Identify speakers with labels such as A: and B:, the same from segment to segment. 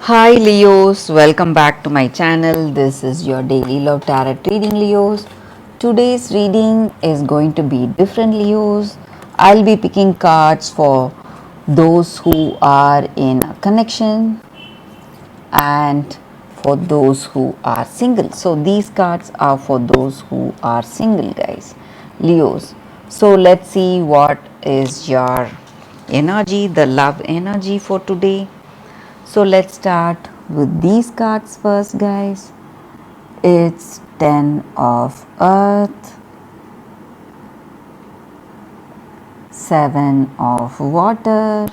A: Hi Leos, welcome back to my channel. This is your daily love tarot reading, Leos. Today's reading is going to be different, Leos. I'll be picking cards for those who are in a connection and for those who are single. So these cards are for those who are single, guys, Leos. So let's see what is your energy, the love energy for today. So let's start with these cards first, guys. It's 10 of earth, 7 of water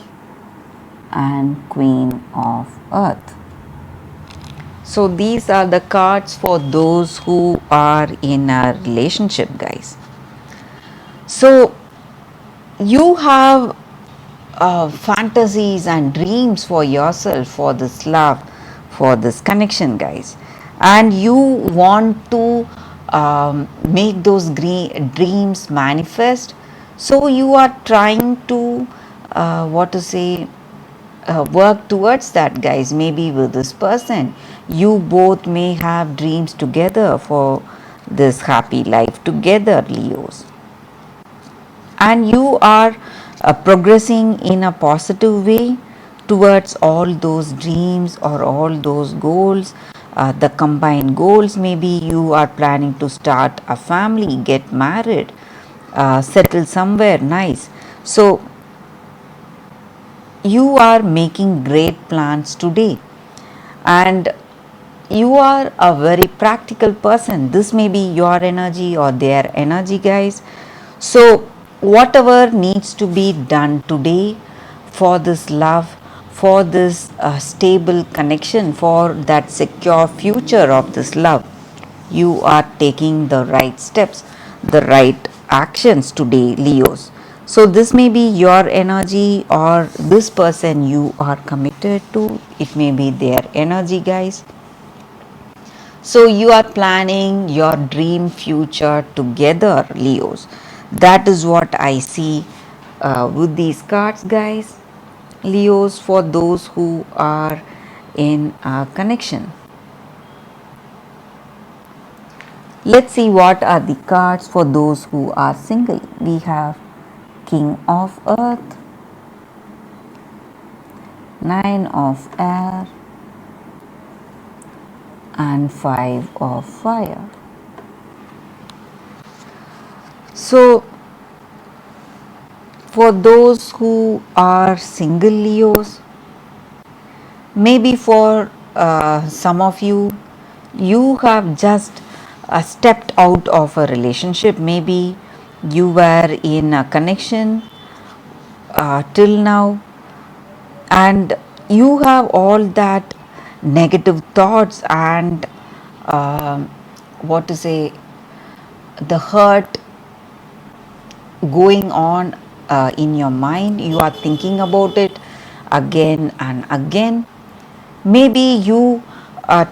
A: and queen of earth. So these are the cards for those who are in a relationship, guys. So you have fantasies and dreams for yourself, for this love, for this connection, guys, and you want to make those dreams manifest. So you are trying to what to say work towards that, guys. Maybe with this person you both may have dreams together for this happy life together, Leos, and you are progressing in a positive way towards all those dreams or all those goals, the combined goals. Maybe you are planning to start a family, get married, settle somewhere nice. So you are making great plans today, and you are a very practical person. This may be your energy or their energy, guys. So whatever needs to be done today for this love, for this stable connection, for that secure future of this love, you are taking the right steps, the right actions today, Leos. So this may be your energy or this person you are committed to. It may be their energy, guys. So you are planning your dream future together, Leos. That is what I see with these cards, guys. Leos, for those who are in a connection. Let's see what are the cards for those who are single. We have King of Earth, Nine of Air, and Five of Fire. So for those who are single, Leos, maybe for some of you, you have just stepped out of a relationship. Maybe you were in a connection till now, and you have all that negative thoughts and what to say, the hurt going on in your mind. You are thinking about it again and again. Maybe you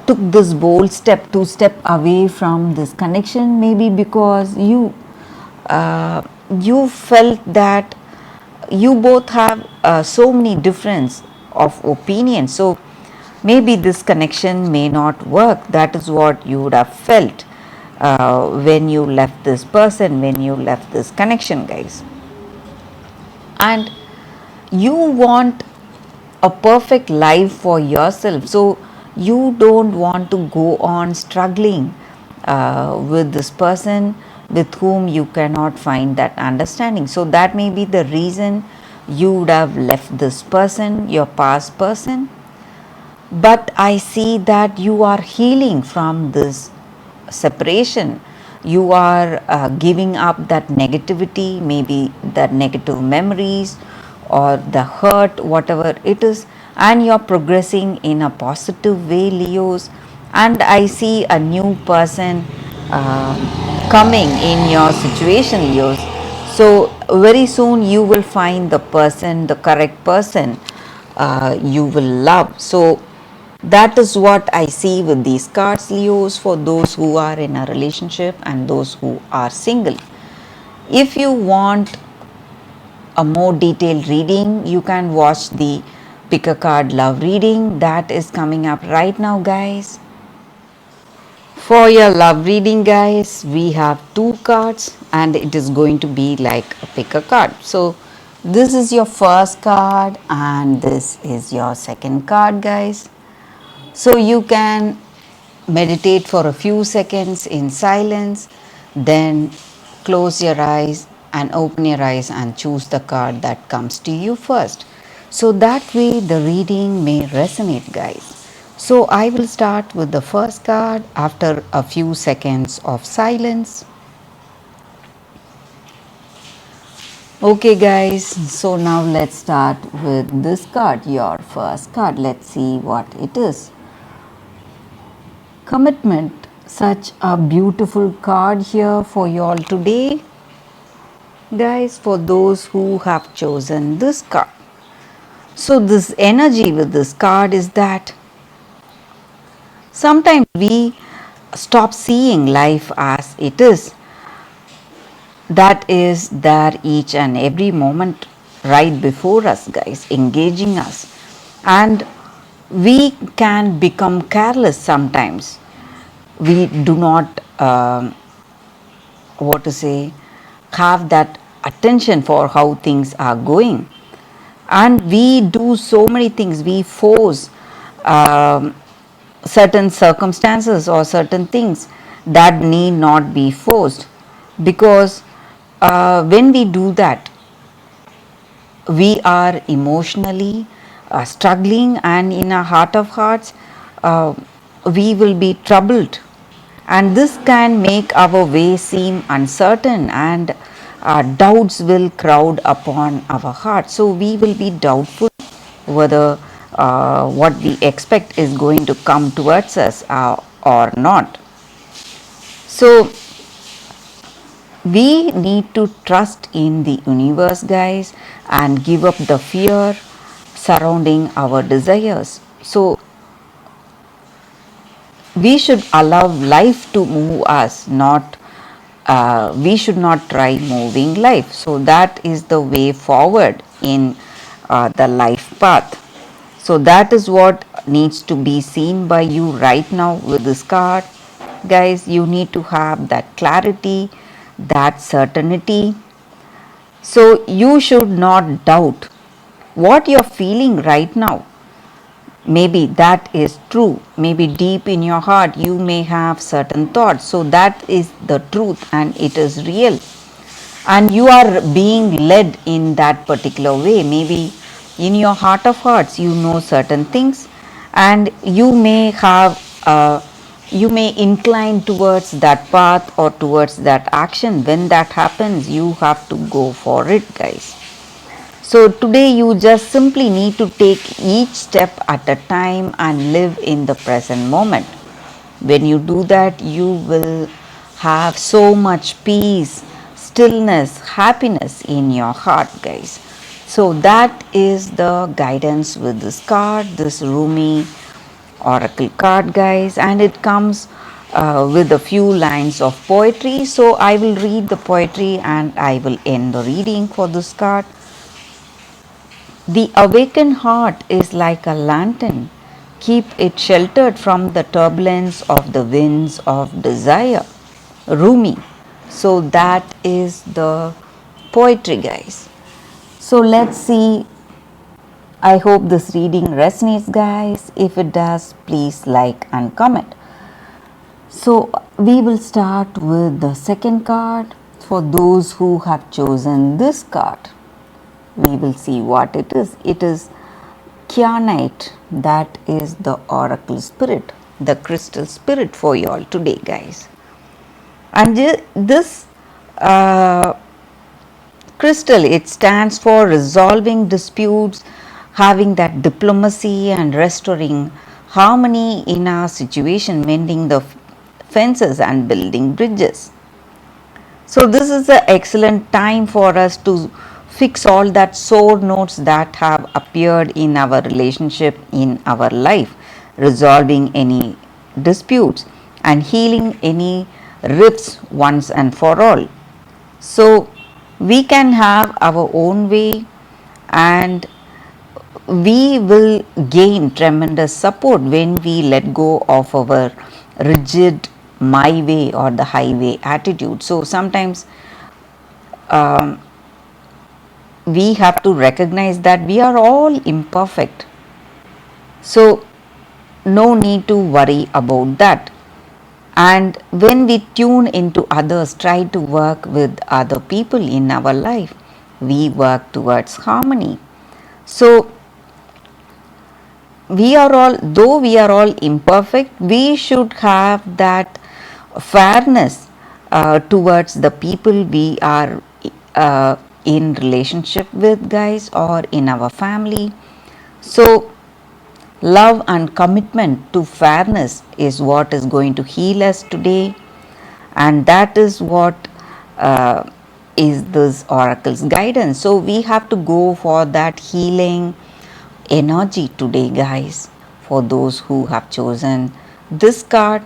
A: took this bold step to step away from this connection, maybe because you felt that you both have so many difference of opinion. So maybe this connection may not work. That is what you would have felt when you left this person, when you left this connection, guys. And you want a perfect life for yourself, so you don't want to go on struggling with this person with whom you cannot find that understanding. So that may be the reason you would have left this person, your past person. But I see that you are healing from this separation. You are giving up that negativity, maybe that negative memories or the hurt, whatever it is, and you're progressing in a positive way, Leos. And I see a new person coming in your situation, Leos. So very soon you will find the person, the correct person you will love. So that is what I see with these cards, Leos, for those who are in a relationship and those who are single. If you want a more detailed reading, you can watch the Pick a card love reading that is coming up right now, guys. For your love reading, guys, we have two cards and it is going to be like a pick a card. So, this is your first card and this is your second card, guys. So, you can meditate for a few seconds in silence, then close your eyes and open your eyes and choose the card that comes to you first. So that way the reading may resonate, guys. So I will start with the first card after a few seconds of silence. Okay, guys, so now let's start with this card, your first card. Let's see what it is. Commitment, such a beautiful card here for you all today, guys, for those who have chosen this card. So this energy with this card is that sometimes we stop seeing life as it is, that is there each and every moment right before us, guys, engaging us, and we can become careless sometimes. We do not what to say have that attention for how things are going, and we do so many things. We force certain circumstances or certain things that need not be forced, because when we do that, we are emotionally struggling, and in our heart of hearts we will be troubled, and this can make our way seem uncertain, and doubts will crowd upon our heart. So we will be doubtful whether what we expect is going to come towards us or not. So we need to trust in the universe, guys, and give up the fear surrounding our desires. So we should allow life to move us, not we should not try moving life. So that is the way forward in the life path. So that is what needs to be seen by you right now with this card, guys. You need to have that clarity, that certainty. So you should not doubt what you're feeling right now. Maybe that is true. Maybe deep in your heart you may have certain thoughts. So that is the truth and it is real. And you are being led in that particular way. Maybe in your heart of hearts you know certain things, and you may have you may incline towards that path or towards that action. When that happens, you have to go for it, guys. So today you just simply need to take each step at a time and live in the present moment. When you do that, you will have so much peace, stillness, happiness in your heart, guys. So that is the guidance with this card, this Rumi oracle card, guys, and it comes with a few lines of poetry. So I will read the poetry and I will end the reading for this card. The awakened heart is like a lantern. Keep it sheltered from the turbulence of the winds of desire. Rumi. So that is the poetry, guys. So let's see. I hope this reading resonates, guys. If it does, please like and comment. So we will start with the second card for those who have chosen this card. We will see what it is. It is Kyanite, that is the oracle spirit, the crystal spirit for you all today, guys. And this crystal, it stands for resolving disputes, having that diplomacy and restoring harmony in our situation, mending the fences and building bridges. So this is an excellent time for us to fix all that sore notes that have appeared in our relationship, in our life, resolving any disputes and healing any rifts once and for all. So we can have our own way, and we will gain tremendous support when we let go of our rigid my way or the highway attitude. So sometimes we have to recognize that we are all imperfect. So no need to worry about that. And when we tune into others, try to work with other people in our life, we work towards harmony. So we are all, though we are all imperfect, we should have that fairness towards the people we are uh, in relationship with, guys, or in our family. So love and commitment to fairness is what is going to heal us today, and that is what uh, is this oracle's guidance. So we have to go for that healing energy today, guys, for those who have chosen this card.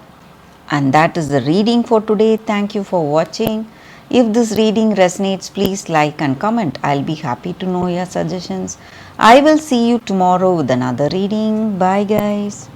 A: And that is the reading for today. Thank you for watching. If this reading resonates, please like and comment. I'll be happy to know your suggestions. I will see you tomorrow with another reading. Bye, guys.